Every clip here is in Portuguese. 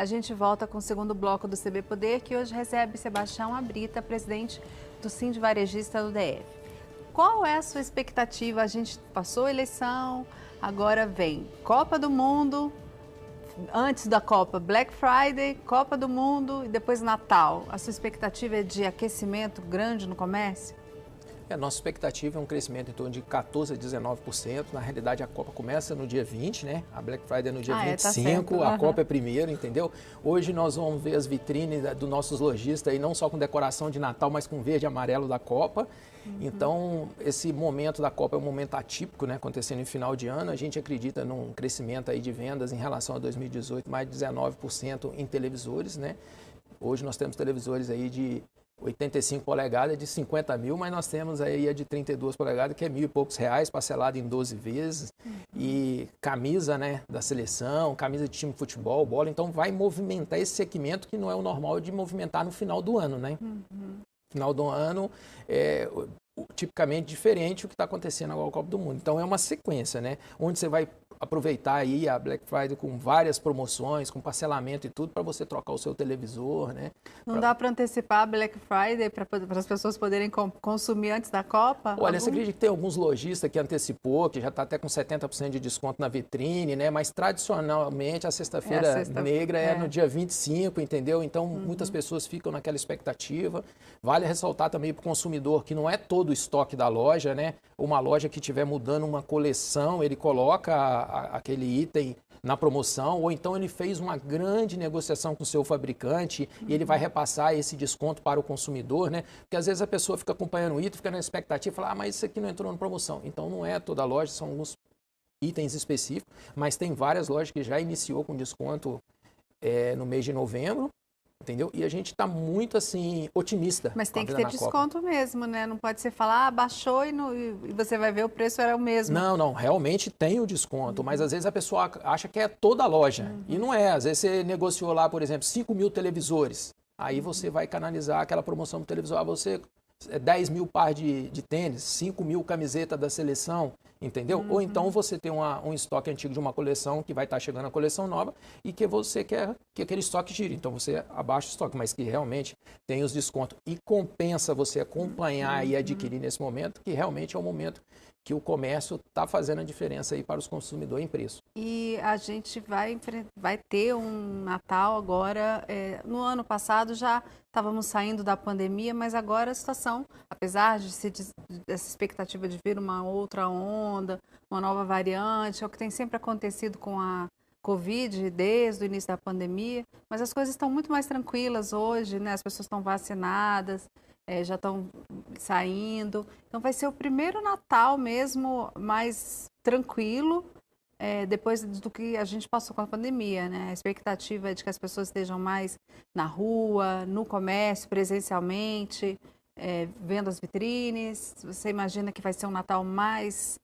A gente volta com o segundo bloco do CB Poder, que hoje recebe Sebastião Abrita, presidente do Sindivarejista do DF. Qual é a sua expectativa? A gente passou a eleição, agora vem Copa do Mundo, antes da Copa, Black Friday, Copa do Mundo e depois Natal. A sua expectativa é de aquecimento grande no comércio? A nossa expectativa é um crescimento em torno de 14% a 19%. Na realidade, a Copa começa no dia 20, né? A Black Friday é no dia 25, a Copa é primeiro, entendeu? Hoje nós vamos ver as vitrines dos nossos lojistas, aí, não só com decoração de Natal, mas com verde e amarelo da Copa. Então, esse momento da Copa é um momento atípico, né? Acontecendo em final de ano. A gente acredita num crescimento aí de vendas em relação a 2018, mais de 19% em televisores, né? Hoje nós temos televisores aí de 85 polegadas de 50 mil, mas nós temos aí a de 32 polegadas, que é R$1.000 e poucos, parcelado em 12 vezes. E camisa, né, da seleção, camisa de time de futebol, bola. Então vai movimentar esse segmento que não é o normal de movimentar no final do ano, né? Final do ano é tipicamente diferente o que está acontecendo agora com a Copa do Mundo. Então é uma sequência, né? Onde você vai aproveitar aí a Black Friday com várias promoções, com parcelamento e tudo, para você trocar o seu televisor, né? Não dá para antecipar a Black Friday para as pessoas poderem consumir antes da Copa? Olha, você acredita que tem alguns lojistas que antecipou, que já está até com 70% de desconto na vitrine, né? Mas tradicionalmente a sexta-feira negra é no dia 25, entendeu? Então muitas pessoas ficam naquela expectativa. Vale ressaltar também para o consumidor que não é todo o estoque da loja, né? Uma loja que estiver mudando uma coleção, ele coloca aquele item na promoção, ou então ele fez uma grande negociação com o seu fabricante e ele vai repassar esse desconto para o consumidor, né? Porque às vezes a pessoa fica acompanhando o item, fica na expectativa e fala, mas isso aqui não entrou na promoção. Então não é toda loja, são alguns itens específicos, mas tem várias lojas que já iniciou com desconto no mês de novembro. Entendeu? E a gente está muito, assim, otimista. Mas tem que ter desconto mesmo, né? Não pode ser falar, baixou e você vai ver o preço era o mesmo. Não, realmente tem o desconto, mas às vezes a pessoa acha que é toda a loja. E não é. Às vezes você negociou lá, por exemplo, 5.000 televisores. Aí você vai canalizar aquela promoção do televisor. Você 10 mil par de tênis, 5 mil camiseta da seleção, entendeu? Ou então você tem um estoque antigo de uma coleção que vai estar chegando a coleção nova e que você quer que aquele estoque gire. Então você abaixa o estoque, mas que realmente tem os descontos. E compensa você acompanhar e adquirir nesse momento, que realmente é o momento que o comércio está fazendo a diferença aí para os consumidores em preço. E a gente vai ter um Natal agora, no ano passado já estávamos saindo da pandemia, mas agora a situação, apesar dessa expectativa de vir uma outra onda, uma nova variante, é o que tem sempre acontecido com a Covid desde o início da pandemia, mas as coisas estão muito mais tranquilas hoje, né? As pessoas estão vacinadas, já estão saindo. Então vai ser o primeiro Natal mesmo mais tranquilo, depois do que a gente passou com a pandemia, né? A expectativa é de que as pessoas estejam mais na rua, no comércio, presencialmente, vendo as vitrines. Você imagina que vai ser um Natal mais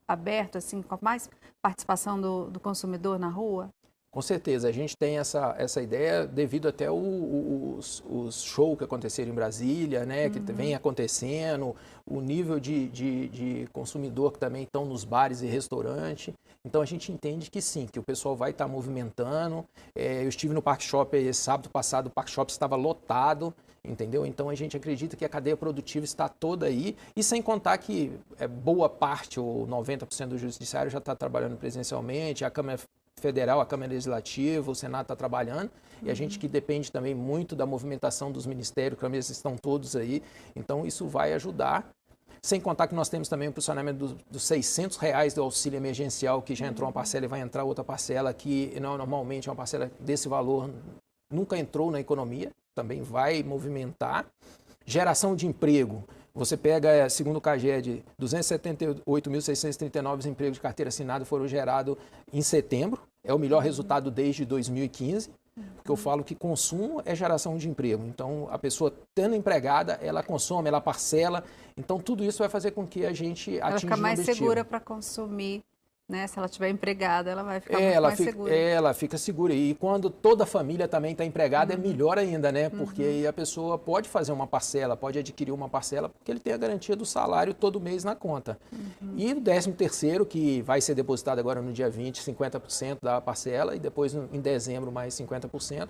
aberto, assim, com mais participação do consumidor na rua? Com certeza, a gente tem essa ideia devido até os shows que aconteceram em Brasília, né, que vem acontecendo, o nível de consumidor que também estão nos bares e restaurantes. Então a gente entende que sim, que o pessoal vai estar movimentando. Eu estive no Parque Shopping sábado passado, o Parque Shopping estava lotado, entendeu? Então a gente acredita que a cadeia produtiva está toda aí, e sem contar que boa parte, ou 90% do judiciário já está trabalhando presencialmente, a Câmara Federal, a Câmara Legislativa, o Senado está trabalhando, e a gente que depende também muito da movimentação dos ministérios, que eles estão todos aí, então isso vai ajudar. Sem contar que nós temos também o posicionamento dos R$600 do auxílio emergencial, que já entrou uma parcela e vai entrar outra parcela, que normalmente é uma parcela desse valor, nunca entrou na economia, também vai movimentar. Geração de emprego. Você pega, segundo o CAGED, 278.639 empregos de carteira assinada foram gerados em setembro. É o melhor resultado desde 2015, porque eu falo que consumo é geração de emprego. Então, a pessoa tendo empregada, ela consome, ela parcela. Então, tudo isso vai fazer com que a gente atinja o objetivo. Ela fica mais segura para consumir né? Se ela estiver empregada, ela vai ficar muito mais segura. Ela fica segura. E quando toda a família também está empregada, é melhor ainda, né? Porque aí a pessoa pode fazer uma parcela, pode adquirir uma parcela, porque ele tem a garantia do salário todo mês na conta. E o 13º, que vai ser depositado agora no dia 20, 50% da parcela, e depois em dezembro mais 50%.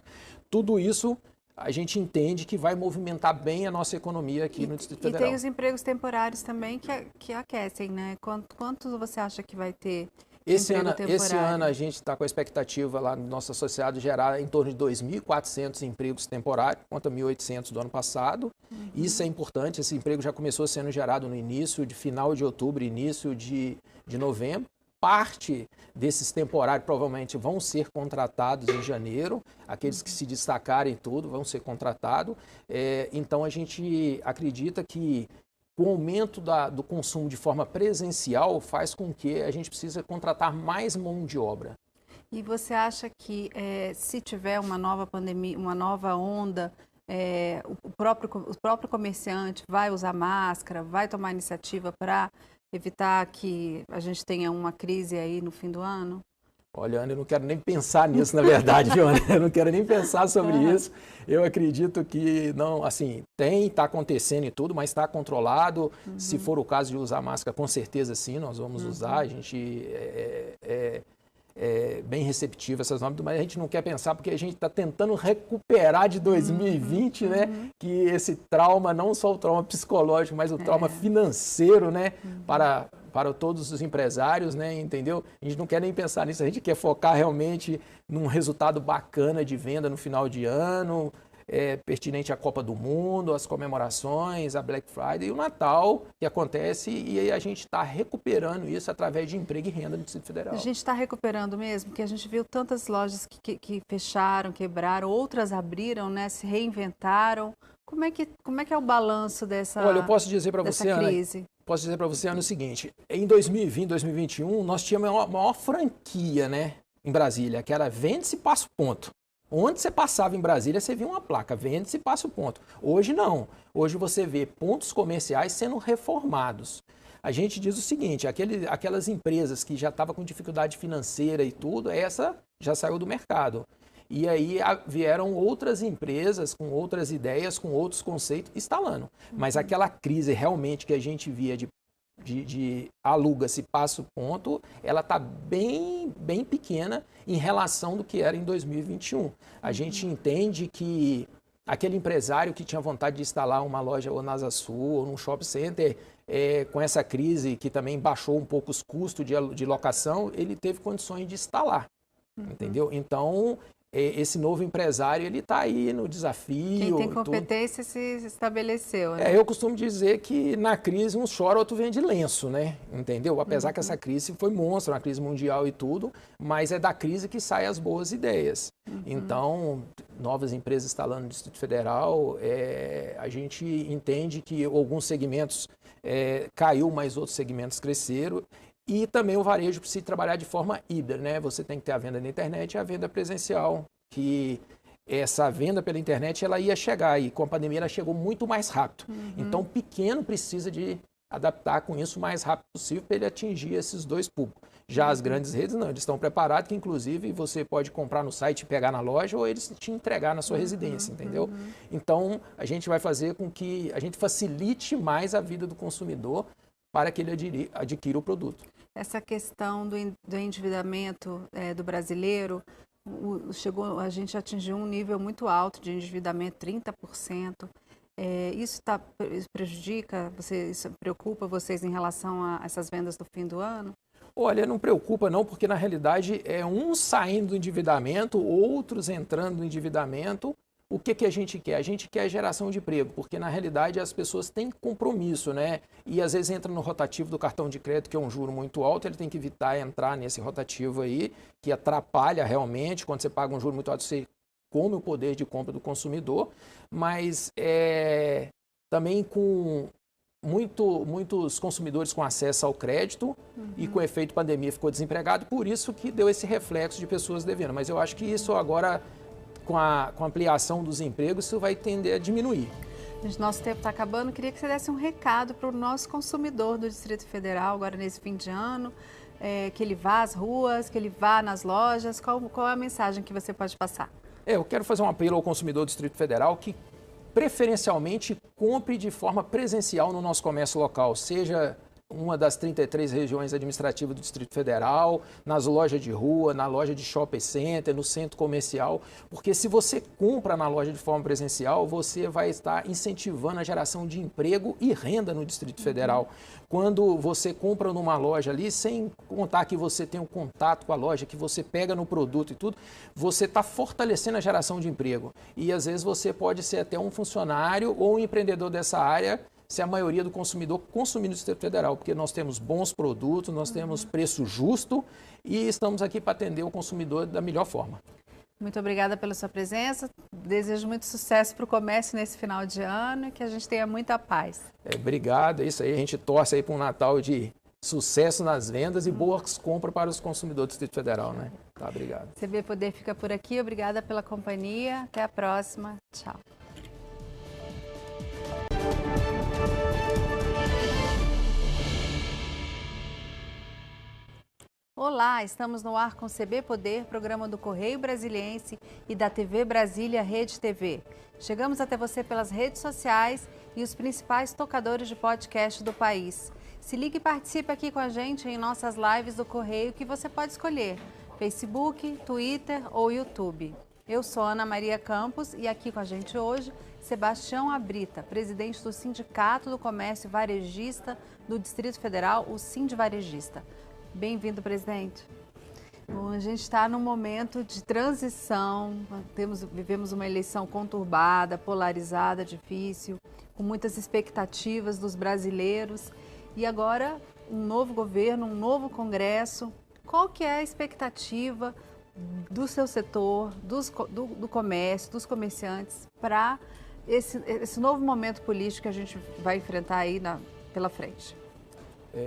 Tudo isso a gente entende que vai movimentar bem a nossa economia aqui no Distrito Federal. E tem os empregos temporários também que aquecem, né? Quantos você acha que vai ter esse ano a gente está com a expectativa lá no nosso associado gerar em torno de 2.400 empregos temporários, contra 1.800 do ano passado. Isso é importante, esse emprego já começou sendo gerado no final de outubro, início de novembro. Parte desses temporários provavelmente vão ser contratados em janeiro, aqueles que se destacarem tudo vão ser contratados. Então a gente acredita que o aumento do consumo de forma presencial faz com que a gente precise contratar mais mão de obra. E você acha que se tiver uma nova pandemia, uma nova onda, o próprio comerciante vai usar máscara, vai tomar iniciativa para evitar que a gente tenha uma crise aí no fim do ano? Olha, Ana, eu não quero nem pensar nisso, na verdade, viu, Ana? Eu não quero nem pensar sobre isso. Eu acredito que não, assim, está acontecendo e tudo, mas está controlado. Se for o caso de usar máscara, com certeza sim, nós vamos usar. A gente é bem receptivo a essas normas, mas a gente não quer pensar porque a gente está tentando recuperar de 2020, né? Que esse trauma, não só o trauma psicológico, mas o trauma financeiro, né? Para todos os empresários, né? Entendeu? A gente não quer nem pensar nisso, a gente quer focar realmente num resultado bacana de venda no final de ano, pertinente à Copa do Mundo, as comemorações, a Black Friday e o Natal, que acontece, e aí a gente está recuperando isso através de emprego e renda no Distrito Federal. A gente está recuperando mesmo, porque a gente viu tantas lojas que fecharam, quebraram, outras abriram, né? Se reinventaram. Como é que é o balanço dessa crise? Olha, eu posso dizer para você, Ana, o seguinte, em 2020, 2021, nós tínhamos a maior franquia, né, em Brasília, que era vende-se e passa o ponto. Onde você passava em Brasília, você via uma placa, vende-se e passa o ponto. Hoje não. Hoje você vê pontos comerciais sendo reformados. A gente diz o seguinte, aquelas empresas que já estavam com dificuldade financeira e tudo, essa já saiu do mercado. E aí vieram outras empresas com outras ideias, com outros conceitos, instalando. Mas aquela crise realmente que a gente via de aluga-se, passa o ponto, ela está bem pequena em relação do que era em 2021. A gente entende que aquele empresário que tinha vontade de instalar uma loja ou na Asa Sul ou num shopping center, com essa crise que também baixou um pouco os custos de locação, ele teve condições de instalar, entendeu? Então, esse novo empresário, ele está aí no desafio. Quem tem competência se estabeleceu, né? Eu costumo dizer que na crise um chora, outro vende lenço, né? Entendeu? Apesar que essa crise foi monstro, uma crise mundial e tudo, mas é da crise que saem as boas ideias. Então, novas empresas instalando no Distrito Federal, a gente entende que alguns segmentos caiu, mas outros segmentos cresceram. E também o varejo precisa trabalhar de forma híbrida, né? Você tem que ter a venda na internet e a venda presencial, que essa venda pela internet ela ia chegar e com a pandemia ela chegou muito mais rápido. Então o pequeno precisa de adaptar com isso o mais rápido possível para ele atingir esses dois públicos. Já as grandes redes não, eles estão preparados que inclusive você pode comprar no site e pegar na loja ou eles te entregar na sua residência, entendeu? Então a gente vai fazer com que a gente facilite mais a vida do consumidor para que ele adquira o produto. Essa questão do endividamento do brasileiro, a gente atingiu um nível muito alto de endividamento, 30%. Isso prejudica, isso preocupa vocês em relação a essas vendas do fim do ano? Olha, não preocupa não, porque na realidade é uns saindo do endividamento, outros entrando no endividamento. O que a gente quer? A gente quer geração de emprego, porque na realidade as pessoas têm compromisso, né? E às vezes entra no rotativo do cartão de crédito, que é um juro muito alto, ele tem que evitar entrar nesse rotativo aí, que atrapalha realmente. Quando você paga um juro muito alto, você come o poder de compra do consumidor, mas também com muitos consumidores com acesso ao crédito e com efeito pandemia ficou desempregado, por isso que deu esse reflexo de pessoas devendo. Mas eu acho que isso agora, com a ampliação dos empregos, isso vai tender a diminuir. Gente, nosso tempo está acabando. Queria que você desse um recado para o nosso consumidor do Distrito Federal, agora nesse fim de ano. que ele vá às ruas, que ele vá nas lojas? Qual é a mensagem que você pode passar? Eu quero fazer um apelo ao consumidor do Distrito Federal que preferencialmente compre de forma presencial no nosso comércio local, seja uma das 33 regiões administrativas do Distrito Federal, nas lojas de rua, na loja de shopping center, no centro comercial, porque se você compra na loja de forma presencial, você vai estar incentivando a geração de emprego e renda no Distrito Federal. Quando você compra numa loja ali, sem contar que você tem um contato com a loja, que você pega no produto e tudo, você está fortalecendo a geração de emprego. E às vezes você pode ser até um funcionário ou um empreendedor dessa área, se a maioria do consumidor consumir no Distrito Federal, porque nós temos bons produtos, nós temos preço justo e estamos aqui para atender o consumidor da melhor forma. Muito obrigada pela sua presença, desejo muito sucesso para o comércio nesse final de ano e que a gente tenha muita paz. Obrigado, é isso aí, a gente torce aí para um Natal de sucesso nas vendas e boas compras para os consumidores do Distrito Federal, né? Tá, obrigado. CB Poder fica por aqui, obrigada pela companhia, até a próxima, tchau. Olá, estamos no ar com CB Poder, programa do Correio Brasiliense e da TV Brasília Rede TV. Chegamos até você pelas redes sociais e os principais tocadores de podcast do país. Se ligue e participe aqui com a gente em nossas lives do Correio que você pode escolher, Facebook, Twitter ou YouTube. Eu sou Ana Maria Campos e aqui com a gente hoje, Sebastião Abrita, presidente do Sindicato do Comércio Varejista do Distrito Federal, o Sindivarejista. Bem-vindo, presidente. Bom, a gente está num momento de transição, vivemos uma eleição conturbada, polarizada, difícil, com muitas expectativas dos brasileiros e agora um novo governo, um novo Congresso. Qual que é a expectativa do seu setor, do comércio, dos comerciantes para esse novo momento político que a gente vai enfrentar aí pela frente?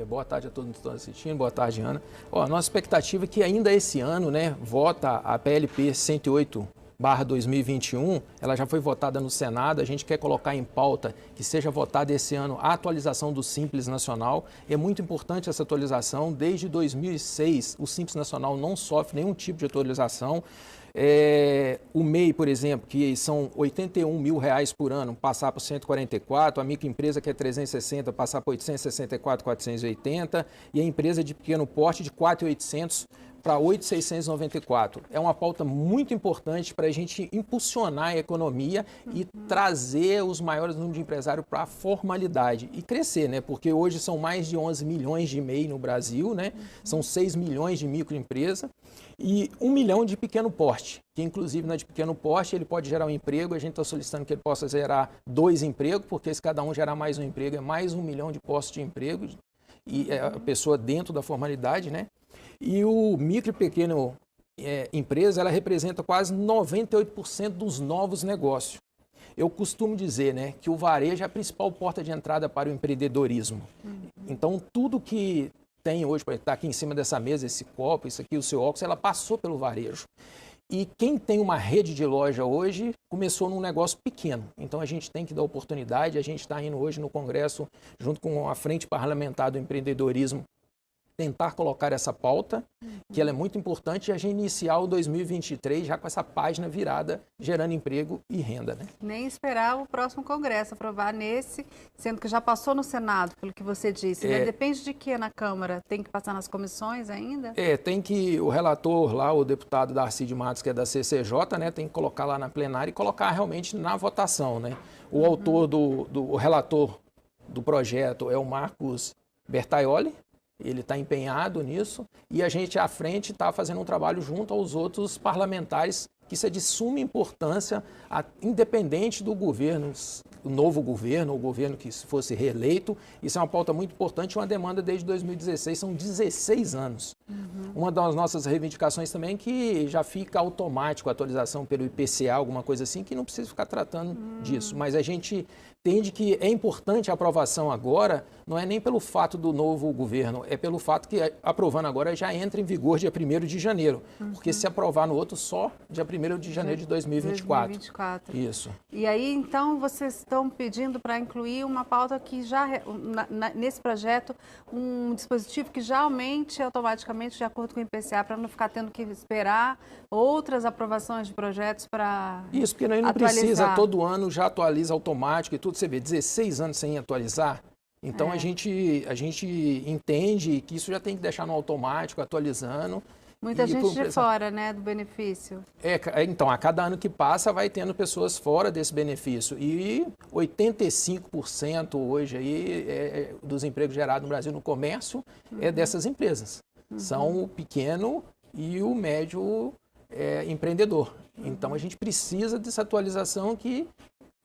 Boa tarde a todos que estão assistindo, boa tarde, Ana. A nossa expectativa é que ainda esse ano, vota a PLP 108/2021, ela já foi votada no Senado, a gente quer colocar em pauta que seja votada esse ano a atualização do Simples Nacional. É muito importante essa atualização, desde 2006 o Simples Nacional não sofre nenhum tipo de atualização. O MEI, por exemplo, que são R$81 mil por ano, passar para 144, a microempresa que é 360, passar para 864, 480, e a empresa de pequeno porte de 4.800 para 8.694. É uma pauta muito importante para a gente impulsionar a economia e trazer os maiores números de empresários para a formalidade e crescer, porque hoje são mais de 11 milhões de MEI no Brasil, são 6 milhões de microempresas e 1 milhão de pequeno porte, que inclusive na de pequeno porte ele pode gerar um emprego, a gente está solicitando que ele possa gerar 2 empregos, porque se cada um gerar mais um emprego, é mais 1 milhão de postos de emprego e a pessoa dentro da formalidade, E o micro e pequeno empresa, ela representa quase 98% dos novos negócios. Eu costumo dizer, que o varejo é a principal porta de entrada para o empreendedorismo. Então, tudo que tem hoje, para estar aqui em cima dessa mesa, esse copo, isso aqui, o seu óculos, ela passou pelo varejo. E quem tem uma rede de loja hoje começou num negócio pequeno. Então a gente tem que dar oportunidade, a gente está indo hoje no Congresso, junto com a Frente Parlamentar do Empreendedorismo, tentar colocar essa pauta, que ela é muito importante, e a gente iniciar o 2023 já com essa página virada, gerando emprego e renda. Nem esperar o próximo Congresso aprovar nesse, sendo que já passou no Senado, pelo que você disse. Depende de que na Câmara? Tem que passar nas comissões ainda? Tem que o relator lá, o deputado Darcy de Matos, que é da CCJ, tem que colocar lá na plenária e colocar realmente na votação. O autor o relator do projeto é o Marcos Bertaioli. Ele está empenhado nisso e a gente à frente está fazendo um trabalho junto aos outros parlamentares, que isso é de suma importância, independente do governo, o novo governo, o governo que fosse reeleito. Isso é uma pauta muito importante, uma demanda desde 2016, são 16 anos. Uma das nossas reivindicações também é que já fica automático a atualização pelo IPCA, alguma coisa assim, que não precisa ficar tratando disso. Mas a gente entende que é importante a aprovação agora, não é nem pelo fato do novo governo, é pelo fato que aprovando agora já entra em vigor dia 1º de janeiro, porque se aprovar no outro só dia 1º de janeiro de 2024. 2024. Isso. E aí, então, vocês estão pedindo para incluir uma pauta que já, nesse projeto, um dispositivo que já aumente automaticamente de acordo com o IPCA, para não ficar tendo que esperar outras aprovações de projetos para Isso, porque não precisa, todo ano já atualiza automático e tudo. Você vê, 16 anos sem atualizar. Então a gente entende que isso já tem que deixar no automático, atualizando. Muita gente de fora, né, do benefício. Então, a cada ano que passa vai tendo pessoas fora desse benefício. E 85% hoje aí dos empregos gerados no Brasil no comércio é dessas empresas. São o pequeno e o médio empreendedor. Então, a gente precisa dessa atualização que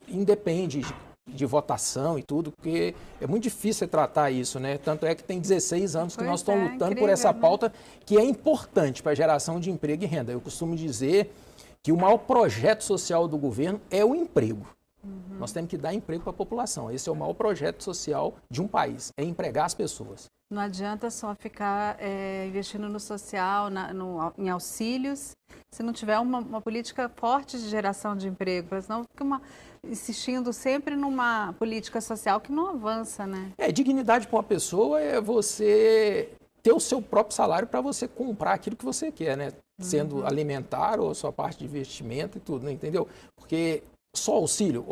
independe de votação e tudo, porque é muito difícil tratar isso, né? Tanto é que tem 16 anos que nós estamos lutando incrível, por essa pauta, que é importante para a geração de emprego e renda. Eu costumo dizer que o maior projeto social do governo é o emprego. Nós temos que dar emprego para a população. Esse é o maior projeto social de um país, é empregar as pessoas. Não adianta só ficar investindo no social, em auxílios, se não tiver uma política forte de geração de emprego, porque senão fica insistindo sempre numa política social que não avança, né? Dignidade para uma pessoa é você ter o seu próprio salário para você comprar aquilo que você quer, né? Sendo alimentar ou a sua parte de investimento e tudo, né? Entendeu? Porque só o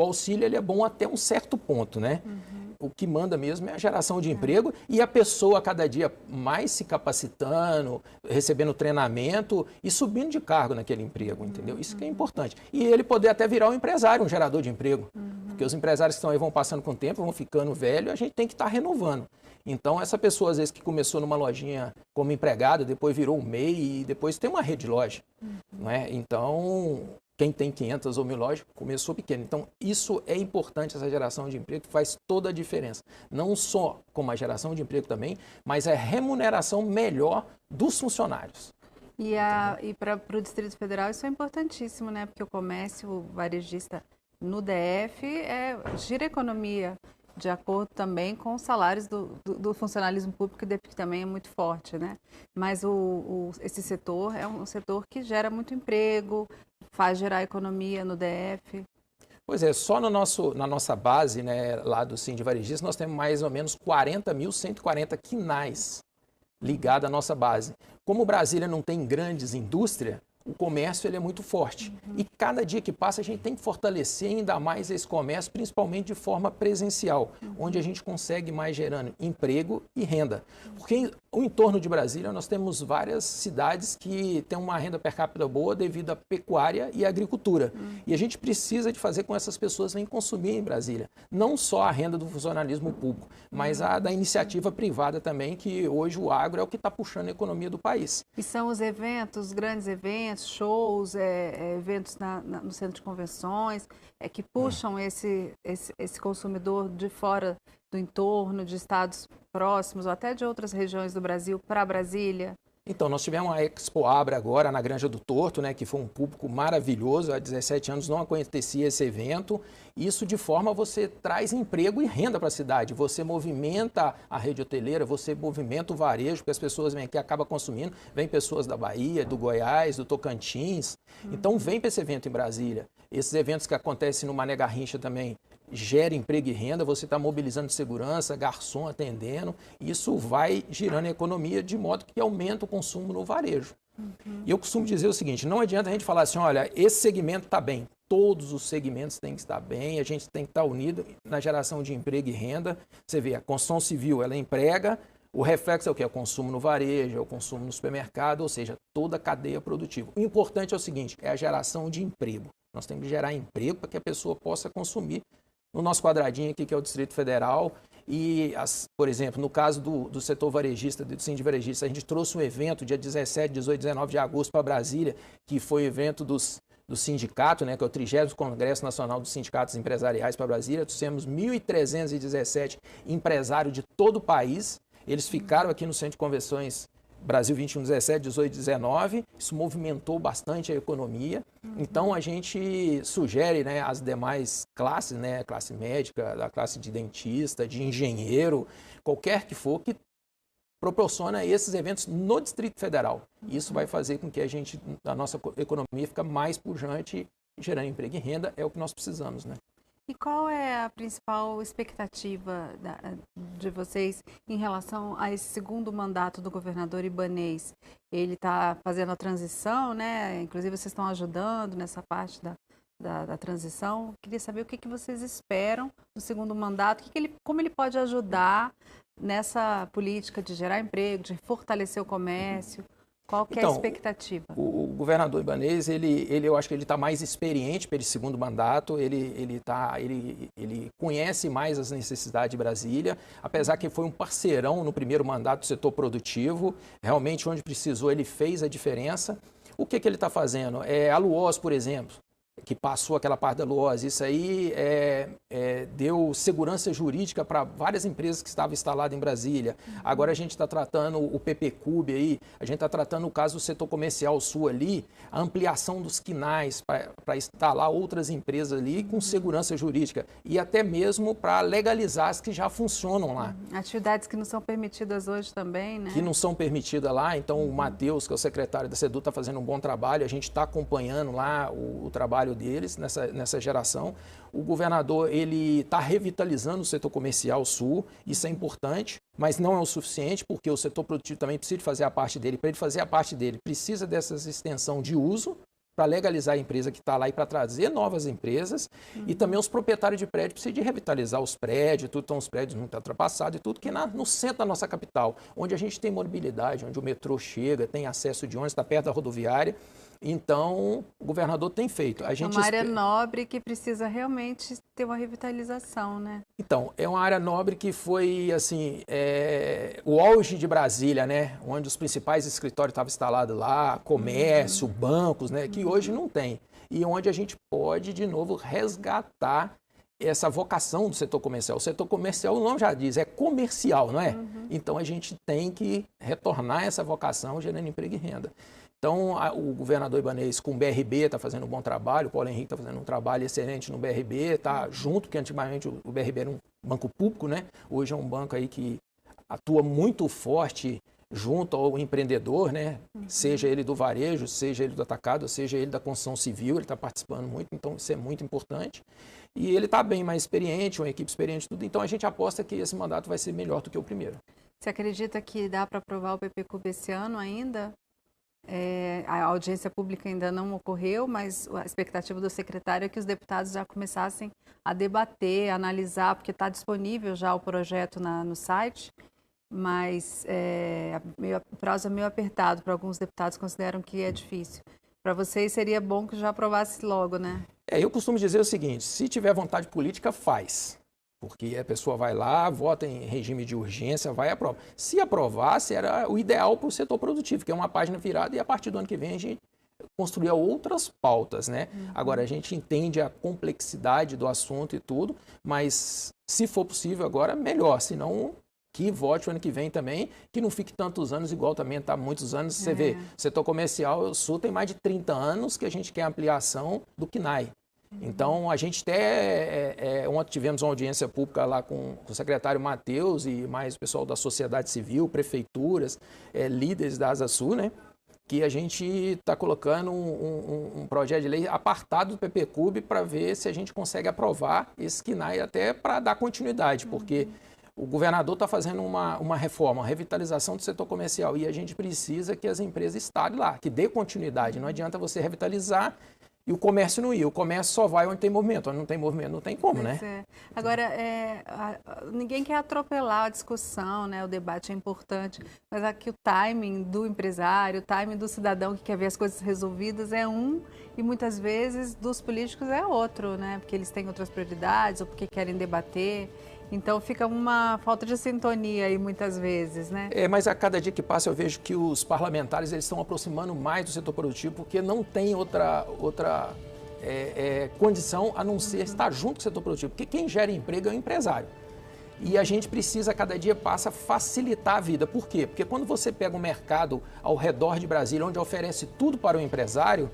auxílio ele é bom até um certo ponto, né? O que manda mesmo é a geração de emprego e a pessoa cada dia mais se capacitando, recebendo treinamento e subindo de cargo naquele emprego, entendeu? Isso que é importante. E ele poder até virar um empresário, um gerador de emprego. Porque os empresários que estão aí vão passando com o tempo, vão ficando velhos, a gente tem que estar renovando. Então, essa pessoa, às vezes, que começou numa lojinha como empregada, depois virou um MEI e depois tem uma rede de loja, não é? Então, quem tem 500 ou 1000 lojas começou pequeno. Então, isso é importante, essa geração de emprego, que faz toda a diferença. Não só como a geração de emprego também, mas a remuneração melhor dos funcionários. E para o Distrito Federal isso é importantíssimo, né? Porque o comércio varejista no DF gira a economia de acordo também com os salários do funcionalismo público, que também é muito forte, né? Mas esse setor é um setor que gera muito emprego, faz gerar economia no DF. Pois é, só na nossa base, né, lá do Sind Varejista, nós temos mais ou menos 40.140 quinais ligados à nossa base. Como Brasília não tem grandes indústrias, o comércio ele é muito forte. E cada dia que passa a gente tem que fortalecer ainda mais esse comércio, principalmente de forma presencial, onde a gente consegue mais gerando emprego e renda. Porque o entorno de Brasília nós temos várias cidades que têm uma renda per capita boa devido à pecuária e à agricultura. E a gente precisa de fazer com que essas pessoas venham consumir em Brasília. Não só a renda do funcionalismo público, mas a da iniciativa privada também, que hoje o agro é o que está puxando a economia do país. E são os eventos, grandes eventos, shows, eventos no centro de convenções, que puxam esse consumidor de fora do entorno, de estados próximos ou até de outras regiões do Brasil para Brasília? Então, nós tivemos a Expo Abra agora na Granja do Torto, né, que foi um público maravilhoso. Há 17 anos não acontecia esse evento. Isso de forma você traz emprego e renda para a cidade. Você movimenta a rede hoteleira, você movimenta o varejo, porque as pessoas vêm aqui, acabam consumindo. Vêm pessoas da Bahia, do Goiás, do Tocantins. Então, vem para esse evento em Brasília. Esses eventos que acontecem no Mané Garrincha também gera emprego e renda, você está mobilizando segurança, garçom atendendo, isso vai girando a economia de modo que aumenta o consumo no varejo. E eu costumo dizer o seguinte, não adianta a gente falar assim, olha, esse segmento está bem, todos os segmentos têm que estar bem, a gente tem que estar unido na geração de emprego e renda. Você vê, a construção civil, ela emprega, o reflexo é o quê? É o consumo no varejo, é o consumo no supermercado, ou seja, toda a cadeia produtiva. O importante é o seguinte, é a geração de emprego. Nós temos que gerar emprego para que a pessoa possa consumir no nosso quadradinho aqui, que é o Distrito Federal. E, por exemplo, no caso do setor varejista, do Sind Varejista, a gente trouxe um evento dia 17, 18, 19 de agosto para Brasília, que foi o evento do sindicato, né, que é o 30º Congresso Nacional dos Sindicatos Empresariais para Brasília. Trouxemos 1.317 empresários de todo o país. Eles ficaram aqui no Centro de Convenções Brasil 21, 17, 18, 19, isso movimentou bastante a economia. Então, a gente sugere, né, as demais classes, né, a classe médica, a classe de dentista, de engenheiro, qualquer que for, que proporciona esses eventos no Distrito Federal. Isso vai fazer com que a nossa economia fique mais pujante, gerando emprego e renda, é o que nós precisamos, né? E qual é a principal expectativa de vocês em relação a esse segundo mandato do governador Ibanez? Ele está fazendo a transição, né? Inclusive vocês estão ajudando nessa parte da transição. Queria saber o que vocês esperam do segundo mandato, como ele pode ajudar nessa política de gerar emprego, de fortalecer o comércio. Qual que é a expectativa? O governador Ibanez, eu acho que ele está mais experiente para esse segundo mandato, ele conhece mais as necessidades de Brasília, apesar que foi um parceirão no primeiro mandato do setor produtivo, realmente onde precisou ele fez a diferença. O que ele está fazendo? A Luoz, por exemplo, que passou aquela parte da Luoz, isso aí deu segurança jurídica para várias empresas que estavam instaladas em Brasília. Agora a gente está tratando o PPCub aí, a gente está tratando o caso do setor comercial sul ali, a ampliação dos quinais para instalar outras empresas ali com segurança jurídica e até mesmo para legalizar as que já funcionam lá. Atividades que não são permitidas hoje também, né? Que não são permitidas lá, então o Matheus, que é o secretário da SEDU, está fazendo um bom trabalho, a gente está acompanhando lá o trabalho deles nessa geração. O governador ele está revitalizando o setor comercial sul, isso é importante, mas não é o suficiente, porque o setor produtivo também precisa fazer a parte dele. Para ele fazer a parte dele, precisa dessa extensão de uso para legalizar a empresa que está lá e para trazer novas empresas. E também os proprietários de prédio precisam de revitalizar os prédios, tudo, então os prédios não estão ultrapassados e tudo, que no centro da nossa capital, onde a gente tem mobilidade, onde o metrô chega, tem acesso de ônibus, está perto da rodoviária. Então, o governador tem feito. É uma área nobre que precisa realmente ter uma revitalização, né? Então, é uma área nobre que foi, assim, o auge de Brasília, né? Onde os principais escritórios estavam instalados lá, comércio, bancos, né? Que hoje não tem. E onde a gente pode, de novo, resgatar essa vocação do setor comercial. O setor comercial, o nome já diz, é comercial, não é? Então, a gente tem que retornar essa vocação gerando emprego e renda. Então, o governador Ibanez com o BRB está fazendo um bom trabalho, o Paulo Henrique está fazendo um trabalho excelente no BRB, está junto, porque antigamente o BRB era um banco público, né? Hoje é um banco aí que atua muito forte junto ao empreendedor, né? Seja ele do varejo, seja ele do atacado, seja ele da construção civil, ele está participando muito, então isso é muito importante. E ele está bem mais experiente, uma equipe experiente, tudo, então a gente aposta que esse mandato vai ser melhor do que o primeiro. Você acredita que dá para aprovar o PPCub esse ano ainda? A audiência pública ainda não ocorreu, mas a expectativa do secretário é que os deputados já começassem a debater, a analisar, porque está disponível já o projeto no site, mas o prazo é meio apertado, para alguns deputados consideram que é difícil. Para vocês seria bom que já aprovasse logo, né? Eu costumo dizer o seguinte, se tiver vontade política, faz. Porque a pessoa vai lá, vota em regime de urgência, vai e aprova. Se aprovasse, era o ideal para o setor produtivo, que é uma página virada e a partir do ano que vem a gente construir outras pautas, né? Agora, a gente entende a complexidade do assunto e tudo, mas se for possível agora, melhor. Senão, que vote o ano que vem também, que não fique tantos anos, igual também está muitos anos. Você vê, setor comercial, o Sul tem mais de 30 anos que a gente quer ampliação do CNAE. Então, a gente até, ontem tivemos uma audiência pública lá com o secretário Matheus e mais o pessoal da sociedade civil, prefeituras, líderes da Asa Sul, né? Que a gente está colocando um projeto de lei apartado do PPCub para ver se a gente consegue aprovar esse CNAE até para dar continuidade, porque o governador está fazendo uma reforma, uma revitalização do setor comercial e a gente precisa que as empresas instalem lá, que dê continuidade. Não adianta você revitalizar e o comércio não ir. O comércio só vai onde tem movimento. Onde não tem movimento, não tem como, né? Agora, ninguém quer atropelar a discussão, né? O debate é importante, mas aqui o timing do empresário, o timing do cidadão que quer ver as coisas resolvidas é um e muitas vezes dos políticos é outro, né? Porque eles têm outras prioridades ou porque querem debater. Então fica uma falta de sintonia aí muitas vezes, né? Mas a cada dia que passa eu vejo que os parlamentares eles estão aproximando mais do setor produtivo porque não tem outra condição a não ser estar junto com o setor produtivo. Porque quem gera emprego é o empresário. E a gente precisa, a cada dia passa, facilitar a vida. Por quê? Porque quando você pega um mercado ao redor de Brasília, onde oferece tudo para o empresário,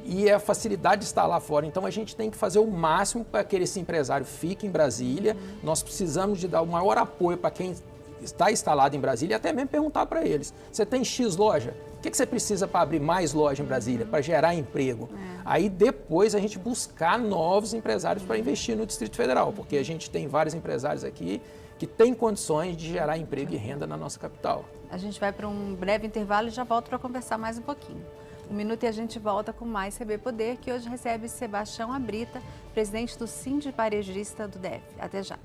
e a facilidade de estar lá fora. Então, a gente tem que fazer o máximo para que esse empresário fique em Brasília. Nós precisamos de dar o maior apoio para quem está instalado em Brasília e até mesmo perguntar para eles. Você tem X loja? que você precisa para abrir mais loja em Brasília? Para gerar emprego. Aí depois a gente buscar novos empresários para investir no Distrito Federal, porque a gente tem vários empresários aqui que têm condições de gerar emprego e renda na nossa capital. A gente vai para um breve intervalo e já volto para conversar mais um pouquinho. Um minuto e a gente volta com mais CB Poder, que hoje recebe Sebastião Abrita, presidente do Sindiparejista do DF. Até já.